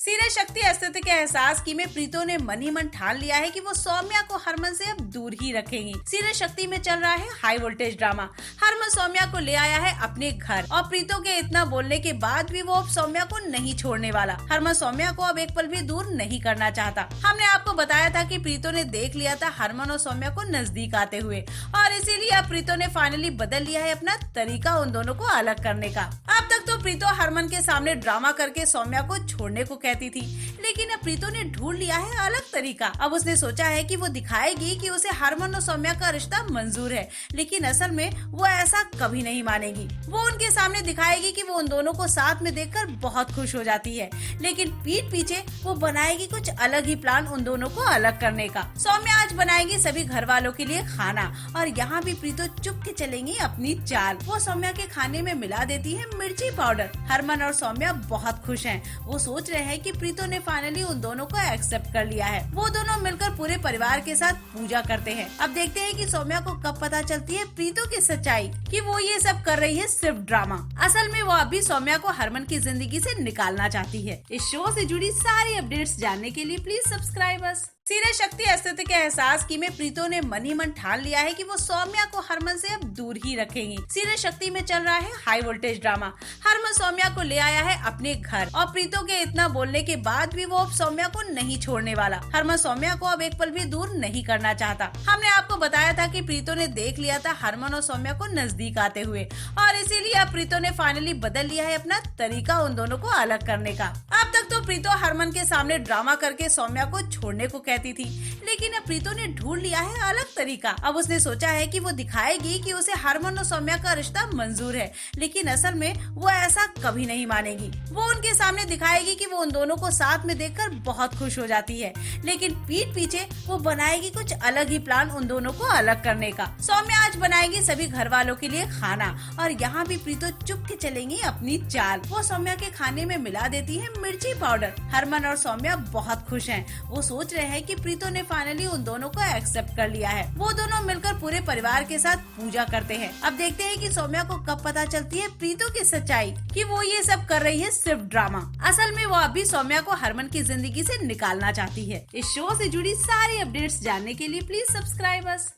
Serial शक्ति अस्तित्व के एहसास की में प्रीतो ने मन ही मन ठान लिया है कि वो सौम्या को हरमन से अब दूर ही रखेंगी। सीरियल शक्ति में चल रहा है high voltage drama. Harman Saumya को ले आया है अपने घर और प्रीतो के इतना बोलने के बाद भी वो अब सौम्या को नहीं छोड़ने वाला। हरमन सौम्या को अब एक पल भी दूर नहीं करना चाहता। हमने आपको बताया था कि प्रीतो ने देख लिया था हरमन और सौम्या को नजदीक आते हुए और इसीलिए अब प्रीतो ने फाइनली बदल लिया है अपना तरीका उन दोनों को अलग करने का। अब तक तो प्रीतो हरमन के सामने ड्रामा करके सौम्या को छोड़ने को कहती थी, लेकिन अब प्रीतो ने ढूंढ लिया है अलग तरीका। अब उसने सोचा है कि वो दिखाएगी कि उसे हरमन और सौम्या का रिश्ता मंजूर है, लेकिन असल में वो ऐसा कभी नहीं मानेगी। वो उनके सामने दिखाएगी कि वो उन दोनों को साथ में देखकर बहुत खुश हो जाती है, लेकिन पीठ पीछे वो बनाएगी कुछ अलग ही प्लान उन दोनों को अलग करने का। सौम्या आज बनाएगी सभी घर वालों के लिए खाना और यहाँ भी प्रीतो चुप के चलेंगी अपनी चाल। वो सौम्या के खाने में मिला देती है मिर्ची पाउडर। हरमन और सौम्या बहुत खुश हैं। वो सोच रहे हैं कि प्रीतो ने फाइनली उन दोनों को एक्सेप्ट कर लिया है। वो दोनों मिलकर पूरे परिवार के साथ पूजा करते हैं। अब देखते हैं कि सौम्या को कब पता चलती है प्रीतो की सच्चाई कि वो ये सब कर रही है सिर्फ ड्रामा। असल में वो अभी सौम्या को हरमन की जिंदगी से निकालना चाहती है। इस शो से जुड़ी सारी अपडेट्स जानने के लिए प्लीज सब्सक्राइब अस। सीरियल शक्ति अस्तित्व के एहसास की में प्रीतो ने मन ही मन ठान लिया है कि वो सौम्या को हरमन से अब दूर ही रखेंगी। सीरियल शक्ति में चल रहा है high voltage drama. Harman Saumya को ले आया है अपने घर और प्रीतो के इतना बोलने के बाद भी वो अब सौम्या को नहीं छोड़ने वाला। हरमन सौम्या को अब एक पल भी दूर नहीं करना चाहता। हमने आपको बताया था कि प्रीतो ने देख लिया था हरमन और सौम्या को नजदीक आते हुए और इसीलिए अब प्रीतो ने फाइनली बदल लिया है अपना तरीका उन दोनों को अलग करने का। अब तक तो प्रीतो हरमन के सामने ड्रामा करके सौम्या को छोड़ने को कहती थी, लेकिन अब प्रीतो ने ढूंढ लिया है अलग तरीका। अब उसने सोचा है कि वो दिखाएगी कि उसे हरमन और सौम्या का रिश्ता मंजूर है, लेकिन असल में वो ऐसा कभी नहीं मानेगी। वो उनके सामने दिखाएगी कि वो उन दोनों को साथ में देखकर बहुत खुश हो जाती है, लेकिन पीठ पीछे वो बनाएगी कुछ अलग ही प्लान उन दोनों को अलग करने का। सौम्या आज बनाएगी सभी घर वालों के लिए खाना और यहाँ भी प्रीतो चुप के चलेंगी अपनी चाल। वो सौम्या के खाने में मिला देती है मिर्ची पाउडर। हरमन और सौम्या बहुत खुश हैं। वो सोच रहे हैं कि प्रीतो ने फाइनली उन दोनों को एक्सेप्ट कर लिया है। वो दोनों मिलकर पूरे परिवार के साथ पूजा करते हैं। अब देखते हैं कि सौम्या को कब पता चलती है प्रीतो की सच्चाई कि वो ये सब कर रही है सिर्फ ड्रामा। असल में वो अभी सौम्या को हरमन की जिंदगी से निकालना चाहती है। इस शो से जुड़ी सारी अपडेट्स जानने के लिए प्लीज सब्सक्राइब अस।